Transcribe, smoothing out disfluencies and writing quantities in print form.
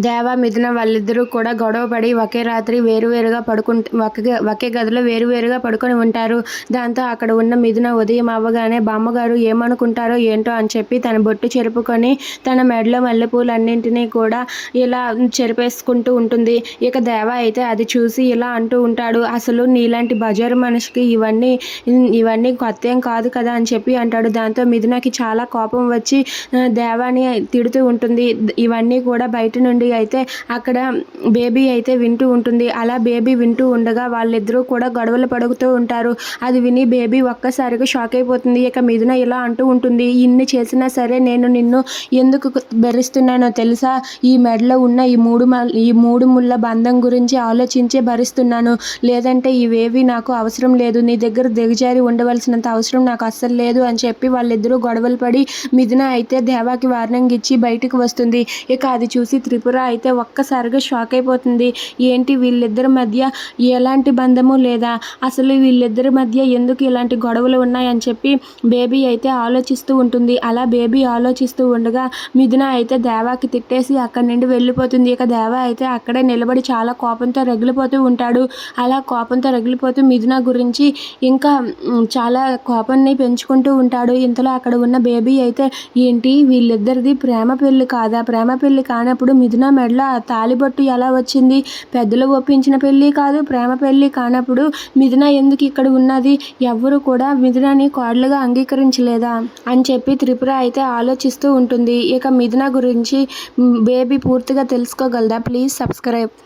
దేవ, మిథున వాళ్ళిద్దరూ కూడా గొడవపడి ఒకే రాత్రి వేరువేరుగా ఒకే గదిలో వేరువేరుగా పడుకొని ఉంటారు. దాంతో అక్కడ ఉన్న మిథున ఉదయం అవ్వగానే బామ్మగారు ఏమనుకుంటారో ఏంటో అని చెప్పి తన బొట్టు చెరుపుకొని తన మెడలో మల్లెపూలన్నింటినీ కూడా ఇలా చెరిపేసుకుంటూ ఉంటుంది. ఇక దేవ అయితే అది చూసి ఇలా అంటూ ఉంటాడు, అసలు నీలాంటి బజారు మనిషికి ఇవన్నీ కొత్తేం కాదు కదా అని చెప్పి అంటాడు. దాంతో మిథునకి చాలా కోపం వచ్చి దేవాని తిడుతూ ఉంటుంది. ఇవన్నీ కూడా బయట నుండి అయితే అక్కడ బేబీ అయితే వింటూ ఉంటుంది. అలా బేబీ వింటూ ఉండగా వాళ్ళిద్దరూ కూడా గొడవలు పడుతూ ఉంటారు. అది విని బేబీ ఒక్కసారిగా షాక్ అయిపోతుంది. ఇక మిథున ఇలా అంటూ ఉంటుంది, ఇన్ని చేసినా సరే నేను నిన్ను ఎందుకు భరిస్తున్నానో తెలుసా? ఈ మెడలో ఉన్న ఈ మూడు ముళ్ళ బంధం గురించి ఆలోచించే భరిస్తున్నాను. లేదంటే ఇవేవి నాకు అవసరం లేదు. నీ దగ్గర దిగజారి ఉండవలసినంత అవసరం నాకు అస్సలు లేదు అని చెప్పి వాళ్ళిద్దరూ గొడవలు పడి మిథున అయితే దేవాకి వార్నింగ్ ఇచ్చి బయటికి వస్తుంది. ఇక అది చూసి త్రిపుర అయితే ఒక్కసారిగా షాక్ అయిపోతుంది. ఏంటి వీళ్ళిద్దరి మధ్య ఎలాంటి బంధము లేదా? అసలు వీళ్ళిద్దరి మధ్య ఎందుకు ఇలాంటి గొడవలు ఉన్నాయని చెప్పి బేబీ అయితే ఆలోచిస్తూ ఉంటుంది. అలా బేబీ ఆలోచిస్తూ ఉండగా మిథున అయితే దేవాకి తిట్టేసి అక్కడి నుండి వెళ్ళిపోతుంది. ఇక దేవ అయితే అక్కడే నిలబడి చాలా కోపంతో రగిలిపోతూ ఉంటాడు. అలా కోపంతో రగిలిపోతూ మిథున గురించి ఇంకా చాలా కోపాన్ని పెంచుకుంటూ ఉంటాడు. ఇంతలో అక్కడ ఉన్న బేబీ అయితే, ఏంటి వీళ్ళిద్దరిది ప్రేమ పెళ్లి కాదా? ప్రేమ పెళ్లి కానప్పుడు మిథున మెడలో ఆ తాళిబొట్టు ఎలా వచ్చింది? పెద్దలు ఒప్పించిన పెళ్లి కాదు, ప్రేమ పెళ్లి కానప్పుడు మిథున ఎందుకు ఇక్కడ ఉన్నది? ఎవ్వరు కూడా మిథునని కోడలుగా అంగీకరించలేదా అని చెప్పి త్రిపుర అయితే ఆలోచిస్తూ ఉంటుంది. ఇక మిథున గురించి బేబీ పూర్తిగా తెలుసుకోగలదా? Please subscribe.